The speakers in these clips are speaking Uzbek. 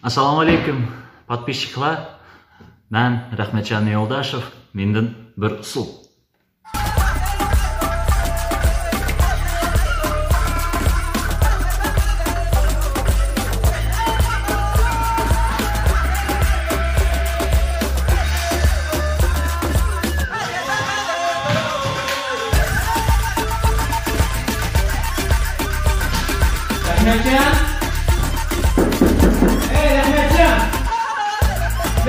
Assalomu alaykum подписчиклар. Men Rahmatjon Yo'ldashev. Mendan bir usul. Rahmatjon! Hey Rahmatjon!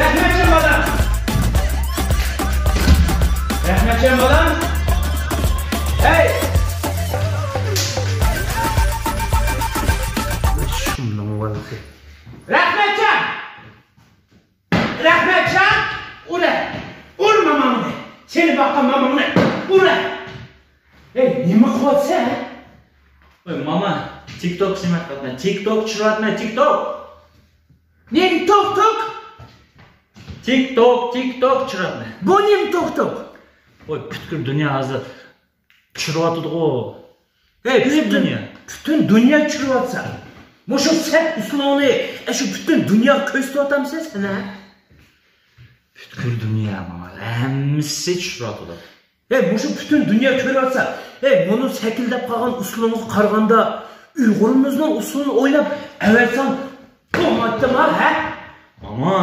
Rahmatjon bolam! Rahmatjon bolam! Hey! Shundan vallahi. Rahmatjon! Rahmatjon! Ura! Urma mamani! Seni baqqan mamani! Ura! Hey, nima qilyapsan? Oy mama, TikTok siymayapman. TikTok tushiryapman, TikTok. Ne tok? TikTok tushiryapman. Bu ne tok? Oy, butkul dunyo hozir tushiryapti-ku. Hey, Bütün dünya tushiryapsan. Mushu sen usloni, shu bütün dünya ko'rsatyapsan sen ha? Butkul dunyo mama, hammasi tushiryapti. Hey, mushu bütün dünya ko'ryapsan. Hey, bunu şekilde qolgan uslunga qaraganda Uyg'urimizning usulini o'ylab avatsan bo'lmadimi ha? Mama.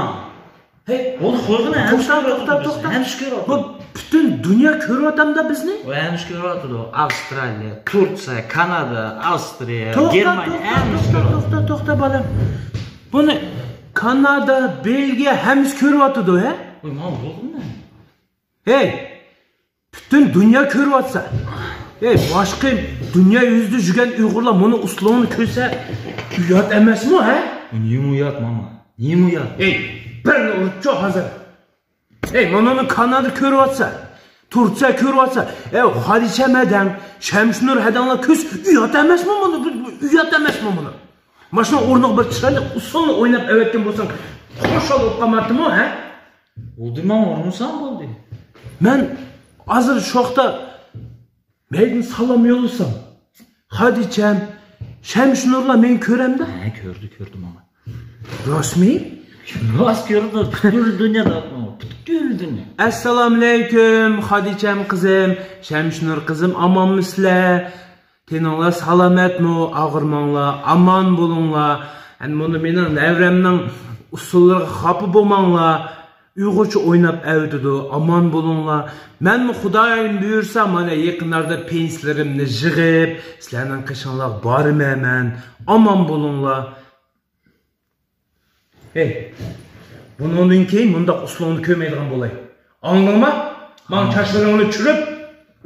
Hey, Onu qo'yg'ina. To'xta. Hamma ko'ryapti. Bu bütün dünya ko'ryapti bizni? Voy, hamma ko'ryapti. Avstraliya, Turkiya, Kanada, Avstriya, To'xta, Germaniya, hamma ko'ryapti. to'xta bolam. Buni Kanada, Belgiya hamma ko'ryapti ha? Voy, mama, bo'ldimi? Hey, bütün dünya ko'ryapsa. Hey, başka dünya yüzüde жүрген Uyg'urlar bunu uslubini ko'rsa, uyat emasmi ha? Nima uyat mama? Nima uyat? Hey, birini uribchi hozir. Hey, bunu Kanada ko'ryapsa, Turkiya ko'ryapsa, Xadicha Madan, Shamshnur Hadanlar ko'rsa, uyat emasmi buni? Uyat emasmi buni? Mana shu o'rniq bir chiroyli usulni o'ynab avatgan bo'lsang, qo'shib o'qamadimi ha? Bo'ldi mama, urunsam bo'ldi. Men hozir shoxda Meydin salam yolusam, Xadicham, Shamshnurlar men ko'ramda? Ha, ko'rdi mama. Rasmi? Rost ko'rdi, butkul dunyoda, butkul dunyo. Assalomu alaykum, Xadicham qizim, Shamshnur qizim, amonmisizlar? Teninglar salomatmi? Og'irmanglar, amon bo'linglar. Buni mening davramning usullariga xafa bo'lmanglar. Uyg'urcha o'ynab avdidu, amon bo'linglar. Men Xudoyim buyursa, mana yaqinlarda pensiyalarımni yig'ib, sizlarning qishinglar bormayman. Amon bo'linglar. Hey, bundan keyin bunda uslubni ko'rmaydigan bo'lay. Anladingmi? Men chashalaringni tushirib,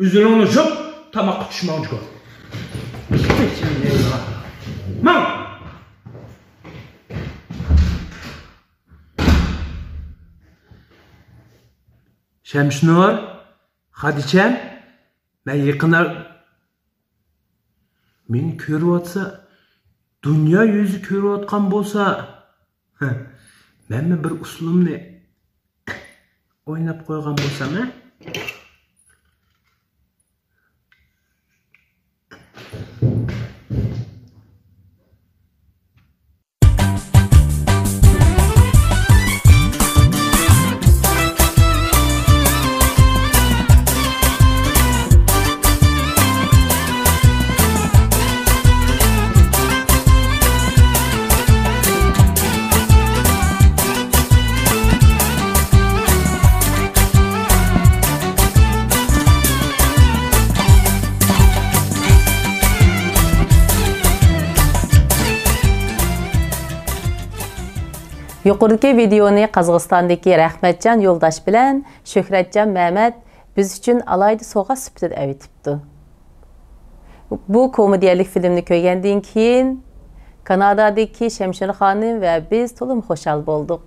uzuningni yuvib, tamoqqa tushmoqchi bo'l. Men Shamshnur, Xadicham, men yaqinlar meni ko'ryapsa, dunyo yuzi ko'rayotgan bo'lsa, men bir uslubni o'ynab qo'ygan bo'lsam, Yuqoridagi videoni Qozog'istondagi Rahmatjon Yo'ldash bilan Shuhratjon Mehmet biz uchun alayda sovg'a sifatida avtibdi. Bu komediyalik filmni ko'rgandan keyin Kanadadagi Shamshir xonim va biz to'liq xushal bo'ldik.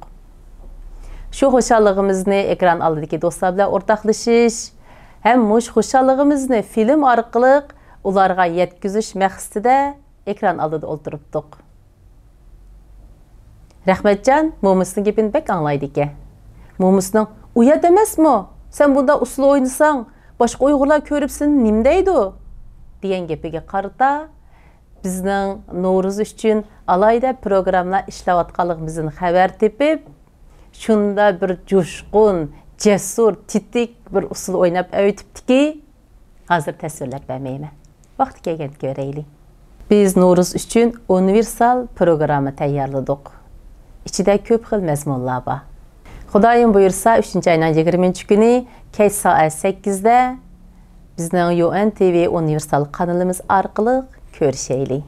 Shu xushalligimizni ekran oldidagi do'stlar bilan o'rtoqlashish ham xushalligimizni film orqali ularga yetkazish maqsadida ekran oldida o'tiribdik. Rahmatjon Mo'misning gapini bek anglaydi ekan. Mo'misning uyat emasmi? Sen bunda usul o'ynasang, boshqa Uyg'urlar ko'rib seni nima deydi? degan gapiga qarata bizning Novruz uchun alayda programmalar ishlayotganligimizni xabar tepib, shunda bir jo'shqin, jasur, titik bir usul o'ynab o'tibdiki, hozir tasvirlab bermayman. Vaqti kelganda ko'raylik. Biz Novruz uchun universal programma tayyorladik. İçida ko'p xil mazmunlar bor. Xudoyim buyursa 3-oyning 20 kuni kech soat 8 da bizning UN TV universal kanalimiz orqali ko'rishaylik.